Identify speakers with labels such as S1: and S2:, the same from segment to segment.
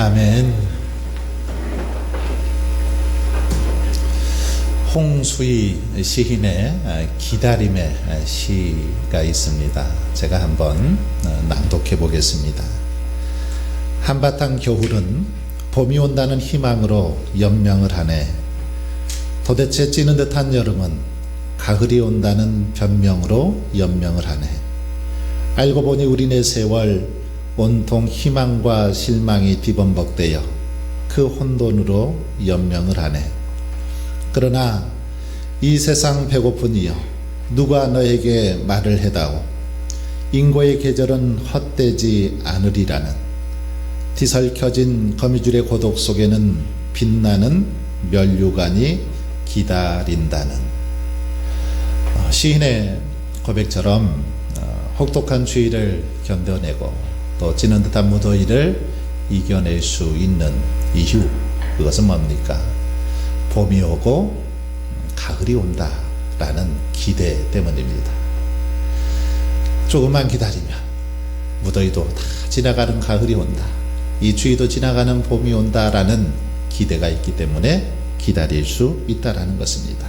S1: 아멘. 홍수희 시인의 기다림의 시가 있습니다. 제가 한번 낭독해 보겠습니다. 한바탕 겨울은 봄이 온다는 희망으로 연명을 하네. 도대체 찌는 듯한 여름은 가을이 온다는 변명으로 연명을 하네. 알고 보니 우리네 세월 온통 희망과 실망이 뒤범벅되어 그 혼돈으로 연명을 하네. 그러나 이 세상 배고픈 이여, 누가 너에게 말을 해다오. 인고의 계절은 헛되지 않으리라는. 뒤설켜진 거미줄의 고독 속에는 빛나는 면류관이 기다린다는. 시인의 고백처럼 혹독한 추위를 견뎌내고 또 찌는 듯한 무더위를 이겨낼 수 있는 이유, 그것은 뭡니까? 봄이 오고 가을이 온다라는 기대 때문입니다. 조금만 기다리면 무더위도 다 지나가는 가을이 온다, 이 추위도 지나가는 봄이 온다라는 기대가 있기 때문에 기다릴 수 있다라는 것입니다.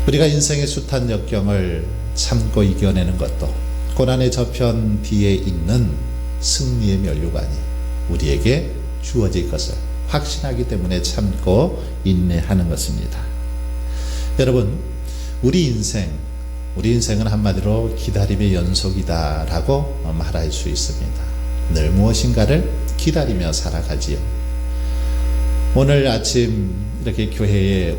S1: 우리가 인생의 숱한 역경을 참고 이겨내는 것도 고난의 저편 뒤에 있는 승리의 면류관이 우리에게 주어질 것을 확신하기 때문에 참고 인내하는 것입니다. 여러분, 우리 인생은 한마디로 기다림의 연속이다라고 말할 수 있습니다. 늘 무엇인가를 기다리며 살아가지요. 오늘 아침 이렇게 교회에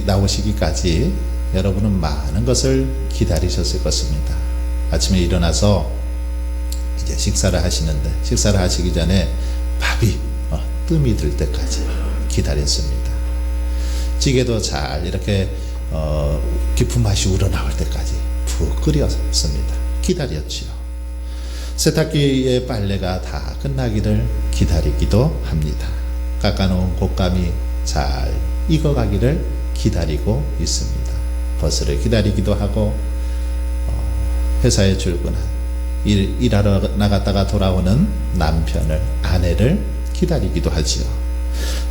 S1: 나오시기까지 여러분은 많은 것을 기다리셨을 것입니다. 아침에 일어나서 이제 식사를 하시는데, 식사를 하시기 전에 밥이 뜸이 들 때까지 기다렸습니다. 찌개도 잘 이렇게 깊은 맛이 우러나올 때까지 푹 끓였습니다. 기다렸지요. 세탁기의 빨래가 다 끝나기를 기다리기도 합니다. 깎아놓은 곶감이 잘 익어가기를 기다리고 있습니다. 버스를 기다리기도 하고 회사에 출근한 일하러 나갔다가 돌아오는 남편을, 아내를 기다리기도 하지요.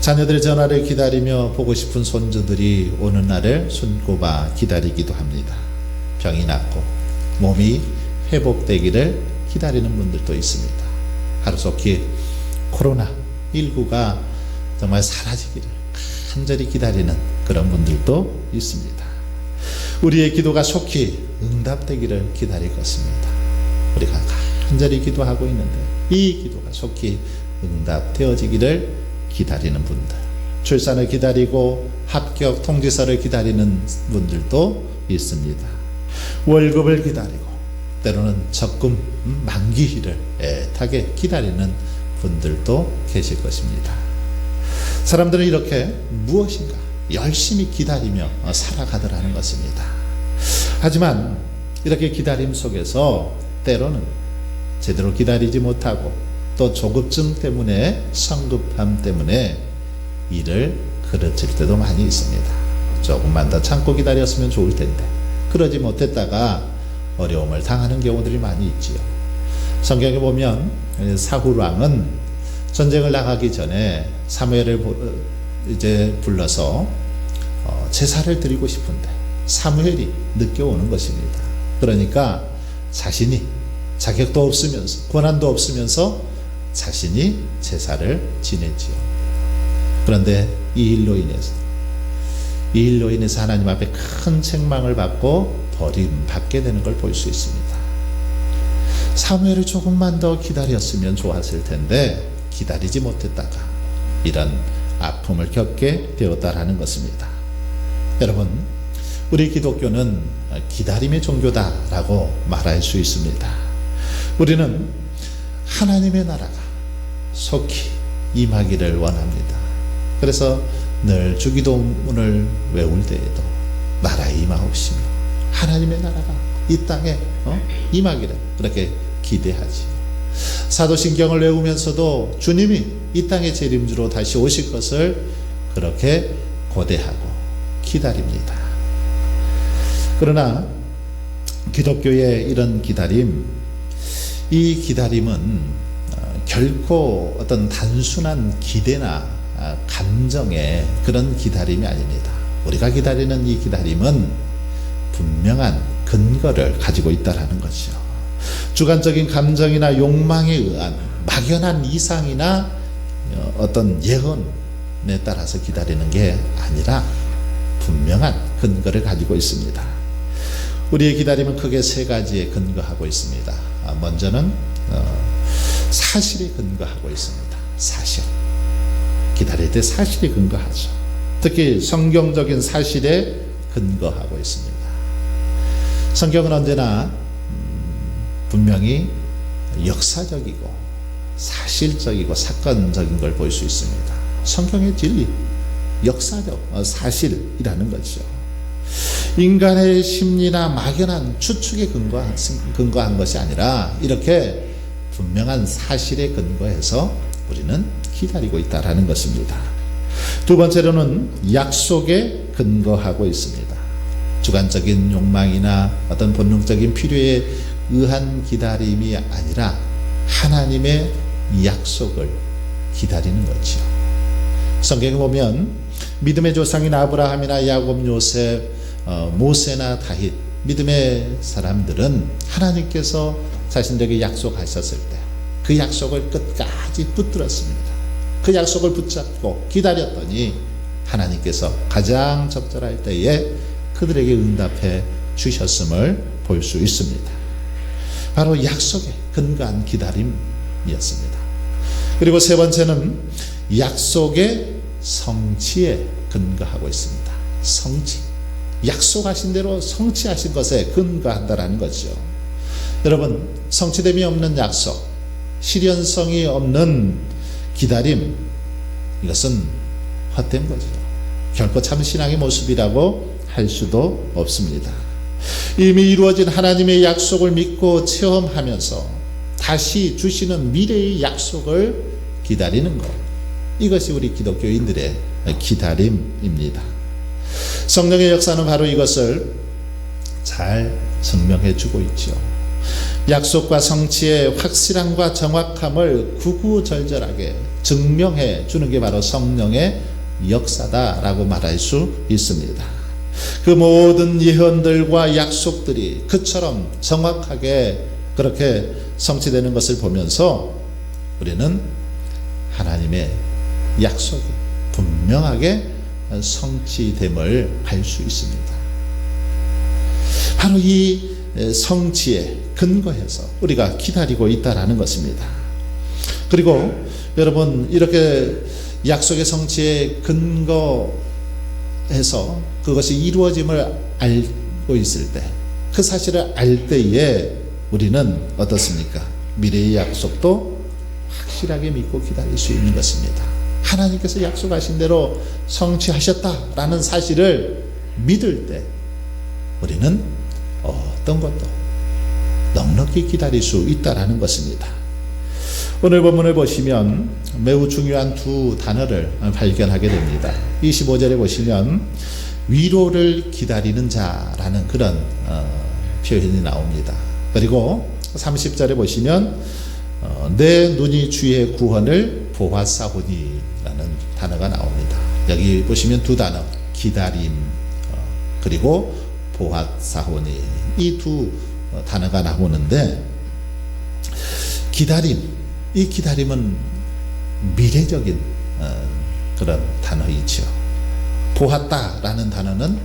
S1: 자녀들의 전화를 기다리며 보고 싶은 손주들이 오는 날을 손꼽아 기다리기도 합니다. 병이 낫고 몸이 회복되기를 기다리는 분들도 있습니다. 하루속히 코로나19가 정말 사라지기를 간절히 기다리는 그런 분들도 있습니다. 우리의 기도가 속히 응답되기를 기다릴 것입니다. 우리가 간절히 기도하고 있는데 이 기도가 속히 응답되어지기를 기다리는 분들, 출산을 기다리고 합격 통지서를 기다리는 분들도 있습니다. 월급을 기다리고 때로는 적금 만기일을 애타게 기다리는 분들도 계실 것입니다. 사람들은 이렇게 무엇인가 열심히 기다리며 살아가더라는 것입니다. 하지만 이렇게 기다림 속에서 때로는 제대로 기다리지 못하고 또 조급증 때문에, 성급함 때문에 일을 그르칠 때도 많이 있습니다. 조금만 더 참고 기다렸으면 좋을 텐데 그러지 못했다가 어려움을 당하는 경우들이 많이 있지요. 성경에 보면 사울왕은 전쟁을 나가기 전에 사무엘을 이제 불러서 제사를 드리고 싶은데 사무엘이 늦게 오는 것입니다. 그러니까 자신이 자격도 없으면서 권한도 없으면서 자신이 제사를 지냈지요. 그런데 이 일로 인해서 하나님 앞에 큰 책망을 받고 버림받게 되는 걸 볼 수 있습니다. 사무엘을 조금만 더 기다렸으면 좋았을 텐데 기다리지 못했다가 이런 아픔을 겪게 되었다라는 것입니다. 여러분, 우리 기독교는 기다림의 종교다라고 말할 수 있습니다. 우리는 하나님의 나라가 속히 임하기를 원합니다. 그래서 늘 주기도문을 외울 때에도 나라에 임하옵시며 하나님의 나라가 이 땅에 임하기를 그렇게 기대하지요. 사도신경을 외우면서도 주님이 이 땅의 재림주로 다시 오실 것을 그렇게 고대하고 기다립니다. 그러나 기독교의 이런 기다림, 이 기다림은 결코 어떤 단순한 기대나 감정의 그런 기다림이 아닙니다. 우리가 기다리는 이 기다림은 분명한 근거를 가지고 있다는 것이죠. 주관적인 감정이나 욕망에 의한 막연한 이상이나 어떤 예언에 따라서 기다리는 게 아니라 분명한 근거를 가지고 있습니다. 우리의 기다림은 크게 세 가지에 근거하고 있습니다. 먼저는 사실에 근거하고 있습니다. 사실. 기다릴 때 사실이 근거하죠. 특히 성경적인 사실에 근거하고 있습니다. 성경은 언제나 분명히 역사적이고 사실적이고 사건적인 걸 볼 수 있습니다. 성경의 진리, 역사적 사실이라는 거죠. 인간의 심리나 막연한 추측에 근거한 것이 아니라 이렇게 분명한 사실에 근거해서 우리는 기다리고 있다는 것입니다. 두 번째로는 약속에 근거하고 있습니다. 주관적인 욕망이나 어떤 본능적인 필요에 의한 기다림이 아니라 하나님의 약속을 기다리는 거죠. 성경에 보면 믿음의 조상인 아브라함이나 야곱, 요셉, 모세나 다윗, 믿음의 사람들은 하나님께서 자신들에게 약속하셨을 때 그 약속을 끝까지 붙들었습니다. 그 약속을 붙잡고 기다렸더니 하나님께서 가장 적절할 때에 그들에게 응답해 주셨음을 볼 수 있습니다. 바로 약속에 근거한 기다림이었습니다. 그리고 세 번째는 약속의 성취에 근거하고 있습니다. 성취. 약속하신 대로 성취하신 것에 근거한다라는 거죠. 여러분, 성취됨이 없는 약속, 실현성이 없는 기다림, 이것은 헛된 거죠. 결코 참 신앙의 모습이라고 할 수도 없습니다. 이미 이루어진 하나님의 약속을 믿고 체험하면서 다시 주시는 미래의 약속을 기다리는 것, 이것이 우리 기독교인들의 기다림입니다. 성령의 역사는 바로 이것을 잘 증명해 주고 있죠. 약속과 성취의 확실함과 정확함을 구구절절하게 증명해 주는 게 바로 성령의 역사다라고 말할 수 있습니다. 그 모든 예언들과 약속들이 그처럼 정확하게 그렇게 성취되는 것을 보면서 우리는 하나님의 약속이 분명하게 성취됨을 알 수 있습니다. 바로 이 성취에 근거해서 우리가 기다리고 있다라는 것입니다. 그리고 여러분, 이렇게 약속의 성취에 근거해서 그것이 이루어짐을 알고 있을 때, 그 사실을 알 때에 우리는 어떻습니까? 미래의 약속도 확실하게 믿고 기다릴 수 있는 것입니다. 하나님께서 약속하신 대로 성취하셨다라는 사실을 믿을 때 우리는 어떤 것도 넉넉히 기다릴 수 있다라는 것입니다. 오늘 본문을 보시면 매우 중요한 두 단어를 발견하게 됩니다. 25절에 보시면 위로를 기다리는 자라는 그런 표현이 나옵니다. 그리고 30절에 보시면 내 눈이 주의 구원을 보았사오니라는 단어가 나옵니다. 여기 보시면 두 단어, 기다림 그리고 보았사오니, 이 두 단어가 나오는데, 기다림, 이 기다림은 미래적인 그런 단어이죠. 보았다라는 단어는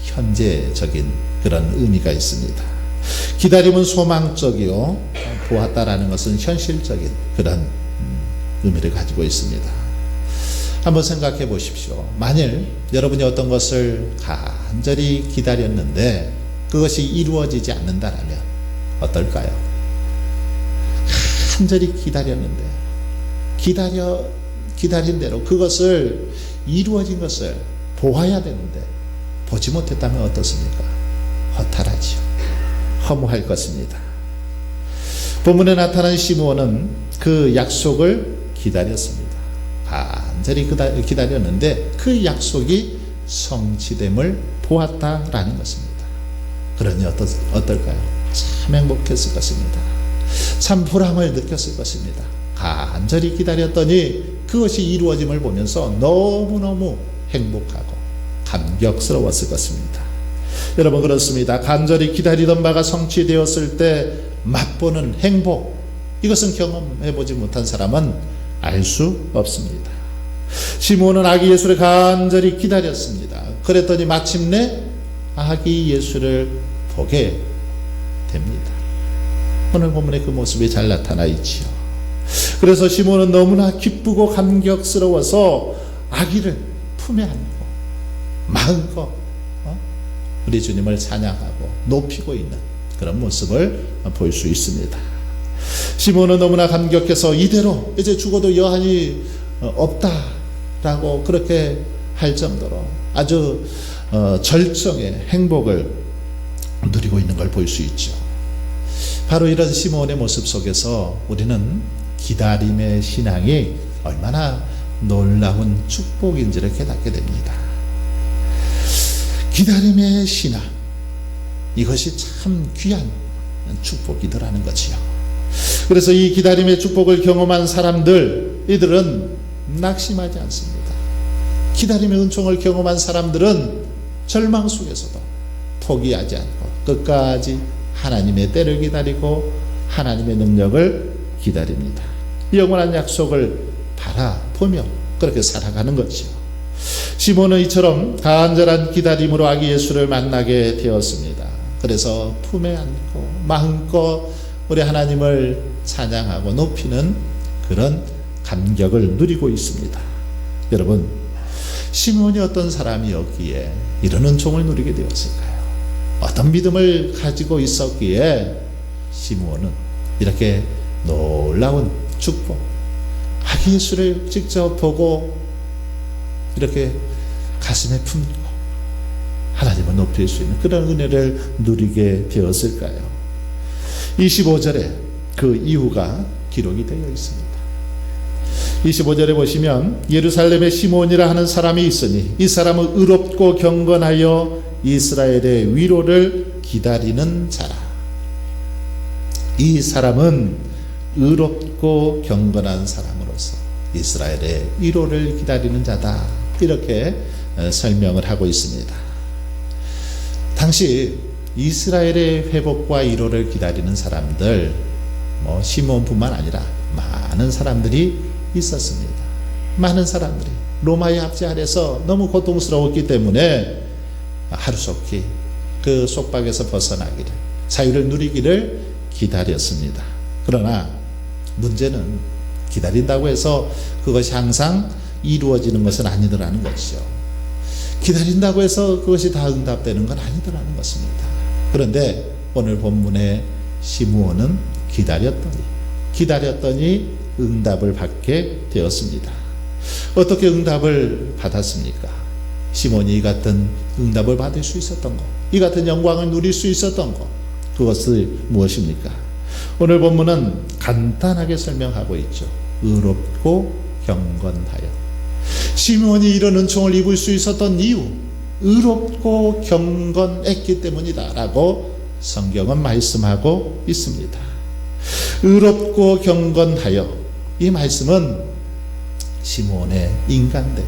S1: 현재적인 그런 의미가 있습니다. 기다림은 소망적이요, 보았다라는 것은 현실적인 그런 의미를 가지고 있습니다. 한번 생각해 보십시오. 만일 여러분이 어떤 것을 간절히 기다렸는데 그것이 이루어지지 않는다라면 어떨까요? 간절히 기다렸는데 기다린 대로 그것을 이루어진 것을 보아야 되는데 보지 못했다면 어떻습니까? 허탈하지요. 허무할 것입니다. 본문에 나타난 시므온은 그 약속을 기다렸습니다. 간절히 기다렸는데 그 약속이 성취됨을 보았다라는 것입니다. 그러니 어떨까요? 참 행복했을 것입니다. 참 보람을 느꼈을 것입니다. 간절히 기다렸더니 그것이 이루어짐을 보면서 너무너무 행복하고 감격스러웠을 것입니다. 여러분, 그렇습니다. 간절히 기다리던 바가 성취되었을 때 맛보는 행복, 이것은 경험해보지 못한 사람은 알 수 없습니다. 시므온은 아기 예수를 간절히 기다렸습니다. 그랬더니 마침내 아기 예수를 보게 됩니다. 오늘 본문에 그 모습이 잘 나타나 있지요. 그래서 시므온은 너무나 기쁘고 감격스러워서 아기를 품에 안고 마음껏 우리 주님을 찬양하고 높이고 있는 그런 모습을 볼 수 있습니다. 시므온은 너무나 감격해서 이대로 이제 죽어도 여한이 없다라고 그렇게 할 정도로 아주 절정의 행복을 누리고 있는 걸 볼 수 있죠. 바로 이런 시므온의 모습 속에서 우리는 기다림의 신앙이 얼마나 놀라운 축복인지를 깨닫게 됩니다. 기다림의 신앙, 이것이 참 귀한 축복이더라는 거지요. 그래서 이 기다림의 축복을 경험한 사람들, 이들은 낙심하지 않습니다. 기다림의 은총을 경험한 사람들은 절망 속에서도 포기하지 않고 끝까지 하나님의 때를 기다리고 하나님의 능력을 기다립니다. 영원한 약속을 바라보며 그렇게 살아가는 것이요. 시몬은 이처럼 간절한 기다림으로 아기 예수를 만나게 되었습니다. 그래서 품에 안고 마음껏 우리 하나님을 찬양하고 높이는 그런 감격을 누리고 있습니다. 여러분, 시몬이 어떤 사람이었기에 이런 은총을 누리게 되었을까요? 어떤 믿음을 가지고 있었기에 시몬은 이렇게 놀라운 축복, 아기 예수를 직접 보고 이렇게 가슴에 품고 하나님을 높일 수 있는 그런 은혜를 누리게 되었을까요? 25절에 그 이유가 기록이 되어 있습니다. 25절에 보시면 예루살렘에 시몬이라 하는 사람이 있으니 이 사람은 의롭고 경건하여 이스라엘의 위로를 기다리는 자라. 이 사람은 의롭고 경건한 사람으로서 이스라엘의 위로를 기다리는 자다, 이렇게 설명을 하고 있습니다. 당시 이스라엘의 회복과 위로를 기다리는 사람들, 시몬뿐만 아니라 많은 사람들이 있었습니다. 많은 사람들이 로마의 압제 아래서 너무 고통스러웠기 때문에 하루속히 그 속박에서 벗어나기를, 자유를 누리기를 기다렸습니다. 그러나 문제는 기다린다고 해서 그것이 항상 이루어지는 것은 아니더라는 것이죠. 기다린다고 해서 그것이 다 응답되는 건 아니더라는 것입니다. 그런데 오늘 본문의 시므온은 기다렸더니 응답을 받게 되었습니다. 어떻게 응답을 받았습니까? 시몬이 이 같은 응답을 받을 수 있었던 것, 이 같은 영광을 누릴 수 있었던 것, 그것이 무엇입니까? 오늘 본문은 간단하게 설명하고 있죠. 의롭고 경건하여. 시몬이 이런 은총을 입을 수 있었던 이유, 의롭고 경건했기 때문이다 라고 성경은 말씀하고 있습니다. 의롭고 경건하여, 이 말씀은 시몬의 인간됨,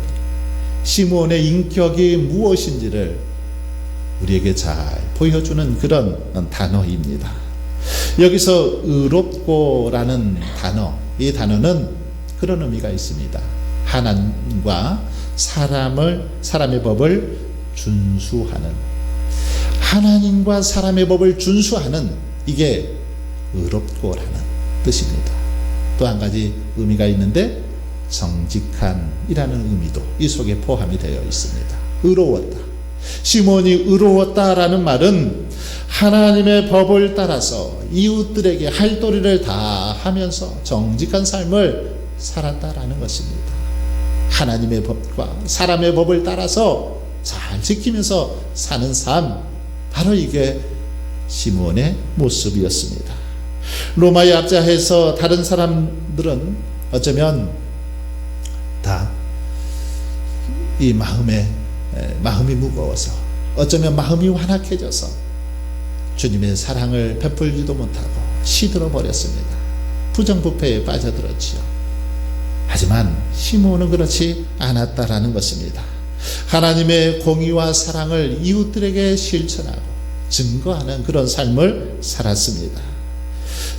S1: 시몬의 인격이 무엇인지를 우리에게 잘 보여주는 그런 단어입니다. 여기서 의롭고라는 단어, 이 단어는 그런 의미가 있습니다. 하나님과 사람의 법을 준수하는, 하나님과 사람의 법을 준수하는, 이게 의롭고라는 뜻입니다. 또 한 가지 의미가 있는데 정직한이라는 의미도 이 속에 포함이 되어 있습니다. 의로웠다. 시몬이 의로웠다라는 말은 하나님의 법을 따라서 이웃들에게 할 도리를 다 하면서 정직한 삶을 살았다라는 것입니다. 하나님의 법과 사람의 법을 따라서 잘 지키면서 사는 삶, 바로 이게 시몬의 모습이었습니다. 로마의 압제하에서 다른 사람들은 어쩌면 다 이 마음이 무거워서, 어쩌면 마음이 완악해져서 주님의 사랑을 베풀지도 못하고 시들어 버렸습니다. 부정부패에 빠져들었지요. 하지만 시므온은 그렇지 않았다라는 것입니다. 하나님의 공의와 사랑을 이웃들에게 실천하고 증거하는 그런 삶을 살았습니다.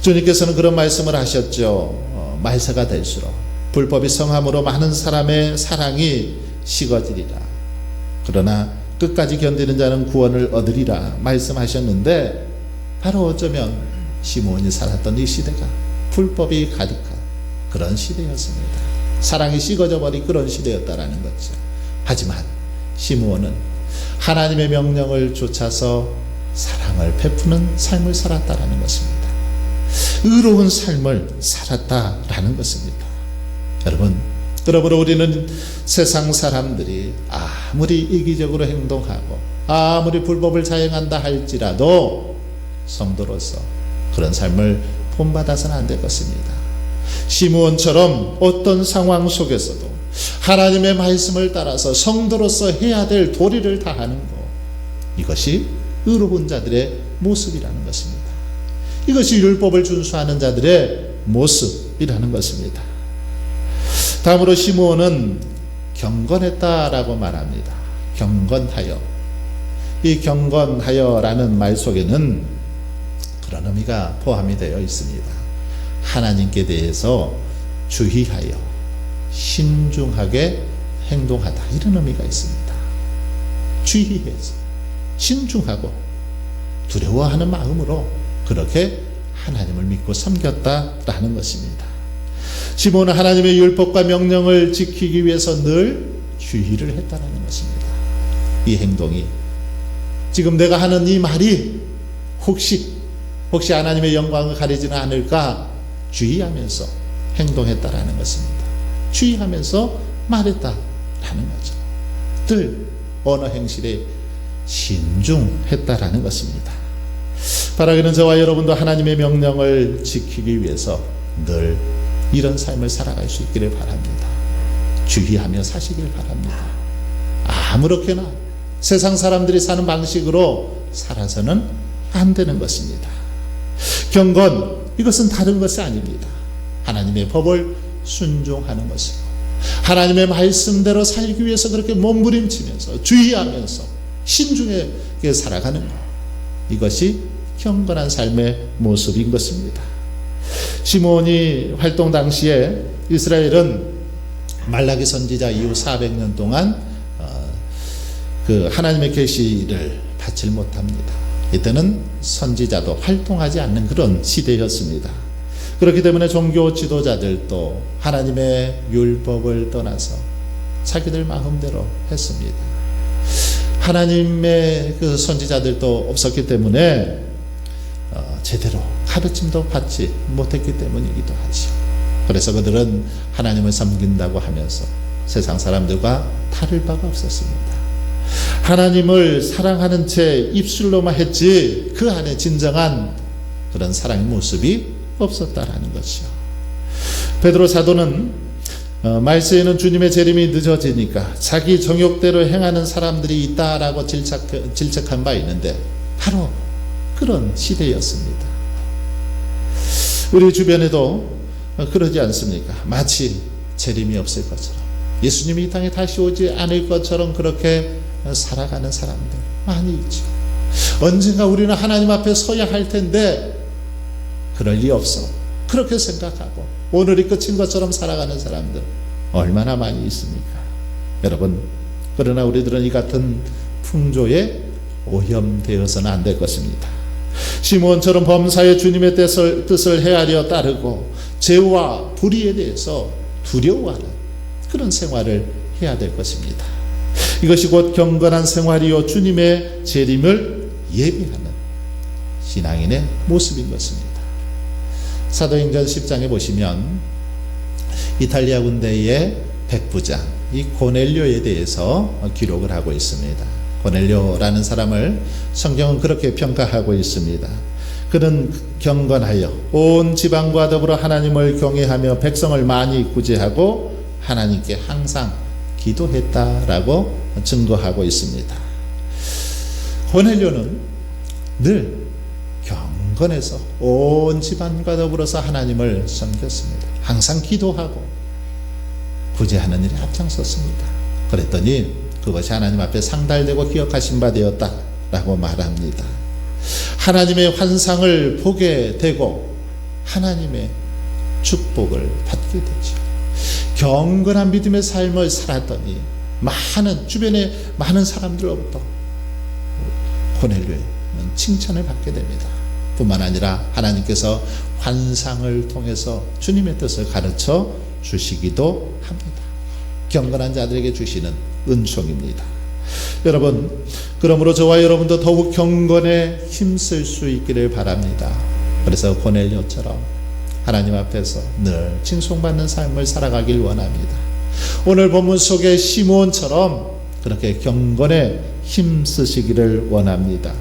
S1: 주님께서는 그런 말씀을 하셨죠. 말세가 될수록 불법이 성함으로 많은 사람의 사랑이 식어지리라. 그러나 끝까지 견디는 자는 구원을 얻으리라 말씀하셨는데, 바로 어쩌면 시므온이 살았던 이 시대가 불법이 가득한 그런 시대였습니다. 사랑이 식어져 버린 그런 시대였다라는 거죠. 하지만 시므온은 하나님의 명령을 쫓아서 사랑을 베푸는 삶을 살았다라는 것입니다. 의로운 삶을 살았다라는 것입니다. 여러분, 그러므로 우리는 세상 사람들이 아무리 이기적으로 행동하고 아무리 불법을 자행한다 할지라도 성도로서 그런 삶을 본받아서는 안 될 것입니다. 시므온처럼 어떤 상황 속에서도 하나님의 말씀을 따라서 성도로서 해야 될 도리를 다하는 것, 이것이 의로운 자들의 모습이라는 것입니다. 이것이 율법을 준수하는 자들의 모습이라는 것입니다. 다음으로 시므온은 경건했다라고 말합니다. 경건하여. 이 경건하여라는 말 속에는 그런 의미가 포함이 되어 있습니다. 하나님께 대해서 주의하여 신중하게 행동하다, 이런 의미가 있습니다. 주의해서 신중하고 두려워하는 마음으로 그렇게 하나님을 믿고 섬겼다라는 것입니다. 시므온은 하나님의 율법과 명령을 지키기 위해서 늘 주의를 했다는 것입니다. 이 행동이, 지금 내가 하는 이 말이 혹시 하나님의 영광을 가리지는 않을까 주의하면서 행동했다라는 것입니다. 주의하면서 말했다라는 거죠. 늘 언어 행실에 신중했다라는 것입니다. 바라기는 저와 여러분도 하나님의 명령을 지키기 위해서 늘 이런 삶을 살아갈 수 있기를 바랍니다. 주의하며 사시길 바랍니다. 아무렇게나 세상 사람들이 사는 방식으로 살아서는 안 되는 것입니다. 경건, 이것은 다른 것이 아닙니다. 하나님의 법을 순종하는 것이고 하나님의 말씀대로 살기 위해서 그렇게 몸부림치면서 주의하면서 신중하게 살아가는 것, 이것이 경건한 삶의 모습인 것입니다. 시므온이 활동 당시에 이스라엘은 말라기 선지자 이후 400년 동안 그 하나님의 계시를 받지 못합니다. 이때는 선지자도 활동하지 않는 그런 시대였습니다. 그렇기 때문에 종교 지도자들도 하나님의 율법을 떠나서 자기들 마음대로 했습니다. 하나님의 그 선지자들도 없었기 때문에 제대로 가르침도 받지 못했기 때문이기도 하죠. 그래서 그들은 하나님을 섬긴다고 하면서 세상 사람들과 다를 바가 없었습니다. 하나님을 사랑하는 채 입술로만 했지 그 안에 진정한 그런 사랑의 모습이 없었다라는 것이요. 베드로 사도는 말세에는 주님의 재림이 늦어지니까 자기 정욕대로 행하는 사람들이 있다라고 질책한 바 있는데, 바로 그런 시대였습니다. 우리 주변에도 그러지 않습니까? 마치 재림이 없을 것처럼, 예수님이 이 땅에 다시 오지 않을 것처럼 그렇게 살아가는 사람들 많이 있죠. 언젠가 우리는 하나님 앞에 서야 할 텐데 그럴 리 없어, 그렇게 생각하고 오늘이 끝인 것처럼 살아가는 사람들 얼마나 많이 있습니까? 여러분, 그러나 우리들은 이 같은 풍조에 오염되어서는 안 될 것입니다. 시므온처럼 범사에 주님의 뜻을 헤아려 따르고 죄와 불의에 대해서 두려워하는 그런 생활을 해야 될 것입니다. 이것이 곧 경건한 생활이요 주님의 재림을 예비하는 신앙인의 모습인 것입니다. 사도행전 10장에 보시면 이탈리아 군대의 백부장 이 고넬료에 대해서 기록을 하고 있습니다. 고넬료라는 사람을 성경은 그렇게 평가하고 있습니다. 그는 경건하여 온 지방과 더불어 하나님을 경외하며 백성을 많이 구제하고 하나님께 항상 기도했다라고 증거하고 있습니다. 고넬료는 늘 경건해서 온 집안과 더불어서 하나님을 섬겼습니다. 항상 기도하고 구제하는 일에 앞장섰습니다. 그랬더니 그것이 하나님 앞에 상달되고 기억하신 바 되었다라고 말합니다. 하나님의 환상을 보게 되고 하나님의 축복을 받게 되죠. 경건한 믿음의 삶을 살았더니 주변에 많은 사람들로부터 고넬료의 칭찬을 받게 됩니다. 뿐만 아니라 하나님께서 환상을 통해서 주님의 뜻을 가르쳐 주시기도 합니다. 경건한 자들에게 주시는 은총입니다. 여러분, 그러므로 저와 여러분도 더욱 경건에 힘쓸 수 있기를 바랍니다. 그래서 고넬료처럼 하나님 앞에서 늘 칭송받는 삶을 살아가길 원합니다. 오늘 본문 속의 시므온처럼 그렇게 경건에 힘쓰시기를 원합니다.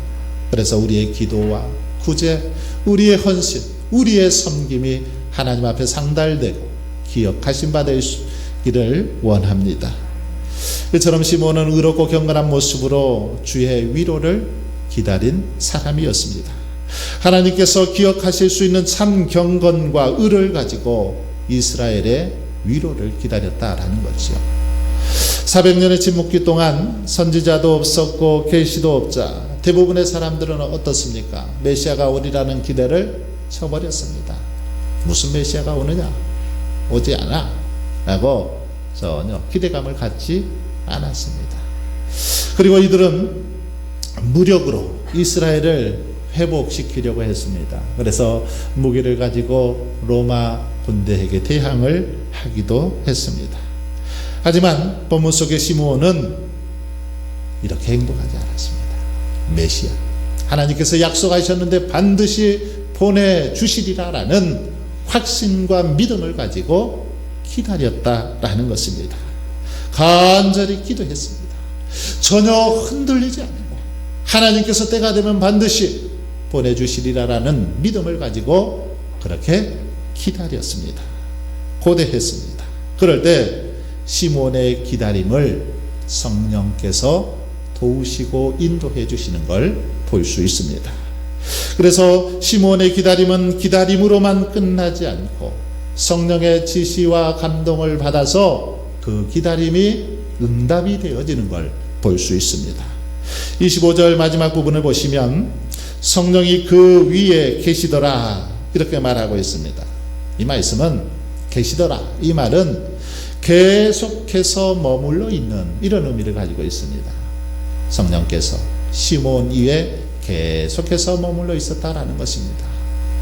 S1: 그래서 우리의 기도와 구제, 우리의 헌신, 우리의 섬김이 하나님 앞에 상달되고 기억하신 바 되기를 원합니다. 이처럼 시므온은 의롭고 경건한 모습으로 주의 위로를 기다린 사람이었습니다. 하나님께서 기억하실 수 있는 참 경건과 의를 가지고 이스라엘의 위로를 기다렸다라는 거죠. 400년의 침묵기 동안 선지자도 없었고 계시도 없자 대부분의 사람들은 어떻습니까? 메시아가 오리라는 기대를 쳐버렸습니다. 무슨 메시아가 오느냐? 오지 않아 라고 전혀 기대감을 갖지 않았습니다. 그리고 이들은 무력으로 이스라엘을 회복시키려고 했습니다. 그래서 무기를 가지고 로마 군대에게 대항을 하기도 했습니다. 하지만 본문 속의 시므온은 이렇게 행동하지 않았습니다. 메시아, 하나님께서 약속하셨는데 반드시 보내주시리라라는 확신과 믿음을 가지고 기다렸다라는 것입니다. 간절히 기도했습니다. 전혀 흔들리지 않고 하나님께서 때가 되면 반드시 보내주시리라라는 믿음을 가지고 그렇게 기다렸습니다. 고대했습니다. 그럴 때 시므온의 기다림을 성령께서 도우시고 인도해 주시는 걸 볼 수 있습니다. 그래서 시므온의 기다림은 기다림으로만 끝나지 않고 성령의 지시와 감동을 받아서 그 기다림이 응답이 되어지는 걸 볼 수 있습니다. 25절 마지막 부분을 보시면 성령이 그 위에 계시더라 이렇게 말하고 있습니다. 이 말씀은 계시더라, 이 말은 계속해서 머물러 있는 이런 의미를 가지고 있습니다. 성령께서 시므온 위에 계속해서 머물러 있었다라는 것입니다.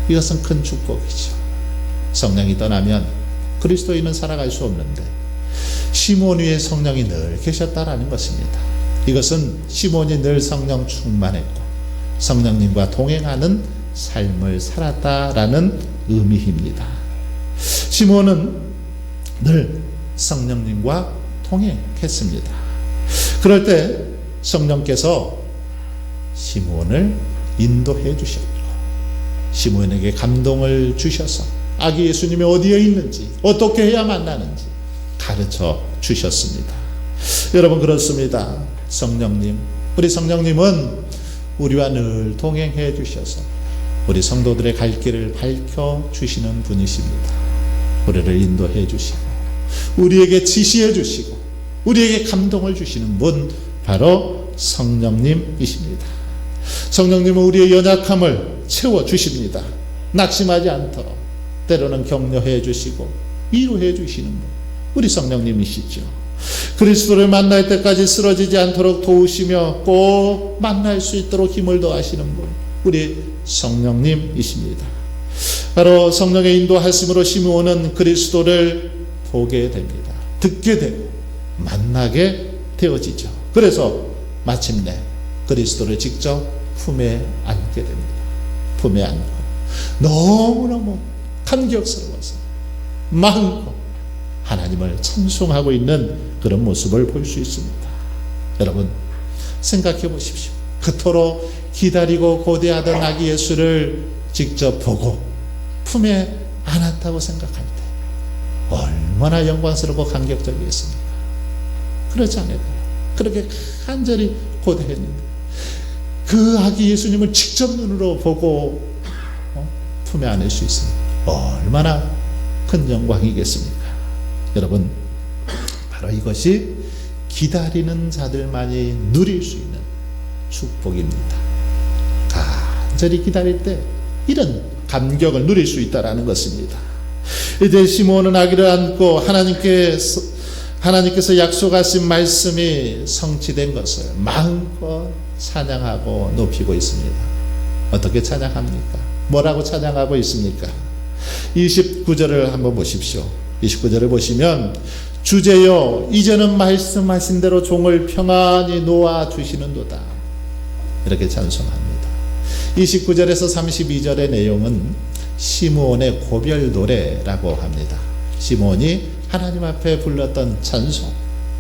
S1: 이것은 큰 축복이죠. 성령이 떠나면 그리스도인은 살아갈 수 없는데 시므온 위에 성령이 늘 계셨다라는 것입니다. 이것은 시므온이 늘 성령 충만했고 성령님과 동행하는 삶을 살았다라는 의미입니다. 시므온은 늘 성령님과 동행했습니다. 그럴 때 성령께서 시므온을 인도해 주셨고 시므온에게 감동을 주셔서 아기 예수님이 어디에 있는지 어떻게 해야 만나는지 가르쳐 주셨습니다. 여러분, 그렇습니다. 성령님, 우리 성령님은 우리와 늘 동행해 주셔서 우리 성도들의 갈 길을 밝혀 주시는 분이십니다. 우리를 인도해 주시고 우리에게 지시해 주시고 우리에게 감동을 주시는 분, 바로 성령님이십니다. 성령님은 우리의 연약함을 채워 주십니다. 낙심하지 않도록 때로는 격려해 주시고 위로해 주시는 분, 우리 성령님이시죠. 그리스도를 만날 때까지 쓰러지지 않도록 도우시며 꼭 만날 수 있도록 힘을 더하시는 분, 우리 성령님이십니다. 바로 성령의 인도하심으로 시므온은 그리스도를 보게 됩니다. 듣게 되고 만나게 되어지죠. 그래서 마침내 그리스도를 직접 품에 안게 됩니다. 품에 안고 너무너무 감격스러워서 마음껏 하나님을 찬송하고 있는 그런 모습을 볼 수 있습니다. 여러분, 생각해 보십시오. 그토록 기다리고 고대하던 아기 예수를 직접 보고 품에 안았다고 생각할 때 얼마나 영광스럽고 감격적이었습니까? 그렇지 않아요? 그렇게 간절히 고대했는데 그 아기 예수님을 직접 눈으로 보고 품에 안을 수 있으니 얼마나 큰 영광이겠습니까? 여러분, 바로 이것이 기다리는 자들만이 누릴 수 있는 축복입니다. 간절히 기다릴 때 이런 감격을 누릴 수 있다는 것입니다. 이제 시므온은 아기를 안고 하나님께서 약속하신 말씀이 성취된 것을 마음껏 찬양하고 높이고 있습니다. 어떻게 찬양합니까? 뭐라고 찬양하고 있습니까? 29절을 한번 보십시오. 29절을 보시면 주제여 이제는 말씀하신 대로 종을 평안히 놓아주시는도다, 이렇게 찬송합니다. 29절에서 32절의 내용은 시므온의 고별 노래라고 합니다. 시므온이 하나님 앞에 불렀던 찬송,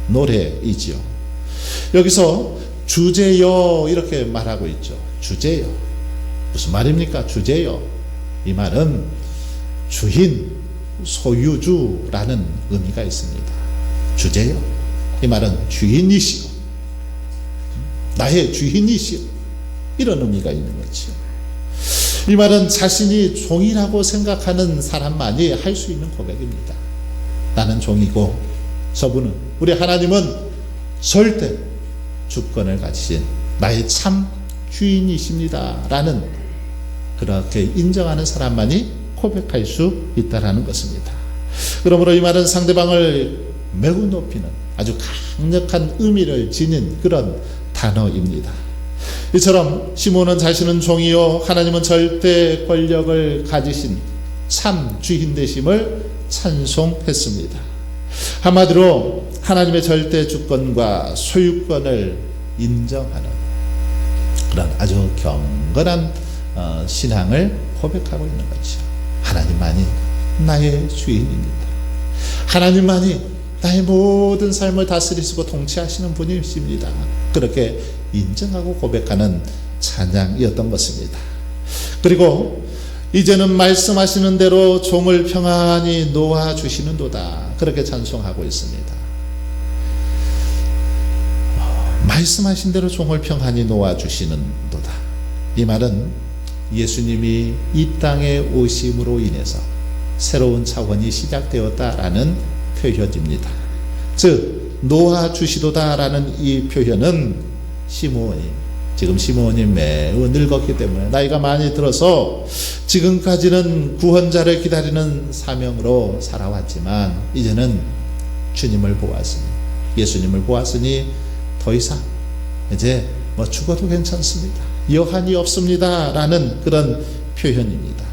S1: 노래이지요. 여기서 주제여 이렇게 말하고 있죠. 주제여. 무슨 말입니까? 주제여. 이 말은 주인, 소유주라는 의미가 있습니다. 주제여. 이 말은 주인이시오, 나의 주인이시오, 이런 의미가 있는 거죠. 이 말은 자신이 종이라고 생각하는 사람만이 할 수 있는 고백입니다. 나는 종이고 저분은, 우리 하나님은 절대 주권을 가지신 나의 참 주인이십니다 라는, 그렇게 인정하는 사람만이 고백할 수 있다는 것입니다. 그러므로 이 말은 상대방을 매우 높이는 아주 강력한 의미를 지닌 그런 단어입니다. 이처럼 시므온은 자신은 종이요 하나님은 절대 권력을 가지신 참 주인 되심을 찬송했습니다. 한마디로 하나님의 절대 주권과 소유권을 인정하는 그런 아주 경건한 신앙을 고백하고 있는 거죠. 하나님만이 나의 주인입니다. 하나님만이 나의 모든 삶을 다스리시고 통치하시는 분이십니다. 그렇게 인정하고 고백하는 찬양이었던 것입니다. 그리고 이제는 말씀하시는 대로 종을 평안히 놓아주시는도다, 그렇게 찬송하고 있습니다. 말씀하신 대로 종을 평안히 놓아주시는도다, 이 말은 예수님이 이 땅에 오심으로 인해서 새로운 차원이 시작되었다라는 표현입니다. 즉 놓아주시도다라는 이 표현은 지금 시므온이 매우 늙었기 때문에 나이가 많이 들어서 지금까지는 구원자를 기다리는 사명으로 살아왔지만 이제는 주님을 보았으니, 예수님을 보았으니 더 이상 이제 죽어도 괜찮습니다, 여한이 없습니다 라는 그런 표현입니다.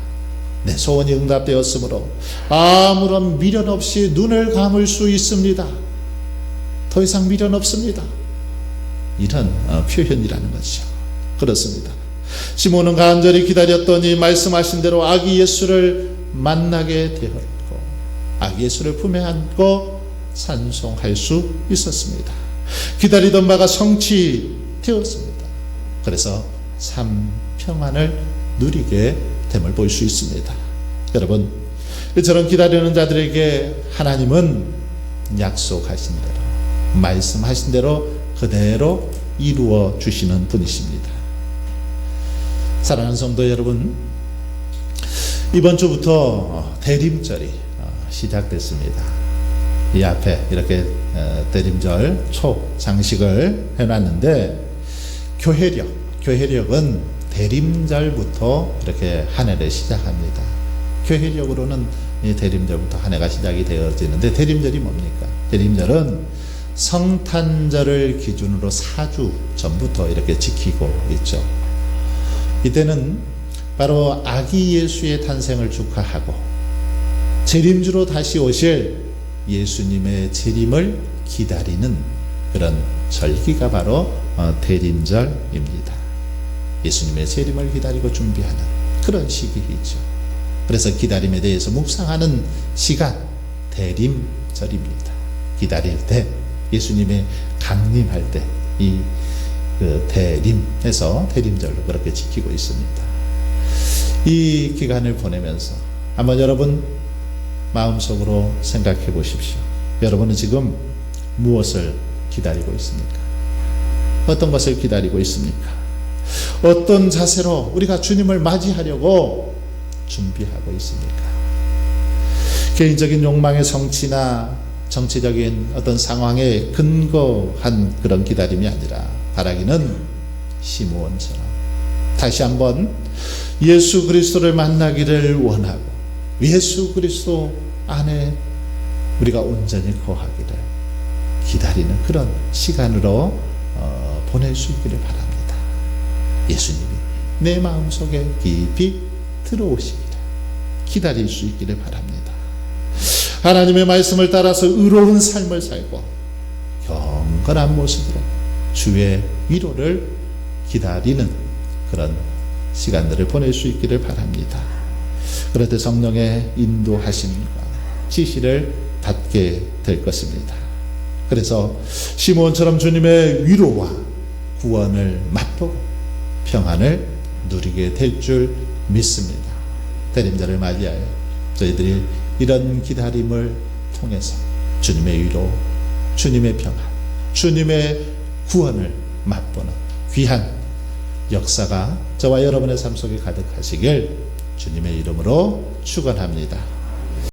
S1: 내 소원이 응답되었으므로 아무런 미련 없이 눈을 감을 수 있습니다. 더 이상 미련 없습니다, 이런 표현이라는 것이죠. 그렇습니다. 시므온은 간절히 기다렸더니 말씀하신 대로 아기 예수를 만나게 되었고 아기 예수를 품에 안고 찬송할 수 있었습니다. 기다리던 바가 성취되었습니다. 그래서 참 평안을 누리게 됨을 볼 수 있습니다. 여러분, 이처럼 기다리는 자들에게 하나님은 약속하신 대로, 말씀하신 대로 그대로 이루어 주시는 분이십니다. 사랑하는 성도 여러분, 이번 주부터 대림절이 시작됐습니다. 이 앞에 이렇게 대림절 초 장식을 해놨는데, 교회력은 대림절부터 이렇게 한 해를 시작합니다. 교회력으로는 이 대림절부터 한 해가 시작이 되어지는데, 대림절이 뭡니까? 대림절은 성탄절을 기준으로 4주 전부터 이렇게 지키고 있죠. 이때는 바로 아기 예수의 탄생을 축하하고 재림주로 다시 오실 예수님의 재림을 기다리는 그런 절기가 바로 대림절입니다. 예수님의 재림을 기다리고 준비하는 그런 시기이죠. 그래서 기다림에 대해서 묵상하는 시간, 대림절입니다. 기다릴 때, 예수님의 강림할 때 이 대림에서 대림절로 그렇게 지키고 있습니다. 이 기간을 보내면서 한번 여러분 마음속으로 생각해 보십시오. 여러분은 지금 무엇을 기다리고 있습니까? 어떤 것을 기다리고 있습니까? 어떤 자세로 우리가 주님을 맞이하려고 준비하고 있습니까? 개인적인 욕망의 성취나 정치적인 어떤 상황에 근거한 그런 기다림이 아니라 바라기는 시므온처럼 다시 한번 예수 그리스도를 만나기를 원하고 예수 그리스도 안에 우리가 온전히 거하기를 기다리는 그런 시간으로 보낼 수 있기를 바랍니다. 예수님이 내 마음속에 깊이 들어오시기를 기다릴 수 있기를 바랍니다. 하나님의 말씀을 따라서 의로운 삶을 살고 경건한 모습으로 주의 위로를 기다리는 그런 시간들을 보낼 수 있기를 바랍니다. 그럴 때 성령의 인도하심과 지시를 받게 될 것입니다. 그래서 시므온처럼 주님의 위로와 구원을 맛보고 평안을 누리게 될 줄 믿습니다. 대림절을 맞이하여 저희들이 이런 기다림을 통해서 주님의 위로, 주님의 평안, 주님의 구원을 맛보는 귀한 역사가 저와 여러분의 삶 속에 가득하시길 주님의 이름으로 축원합니다.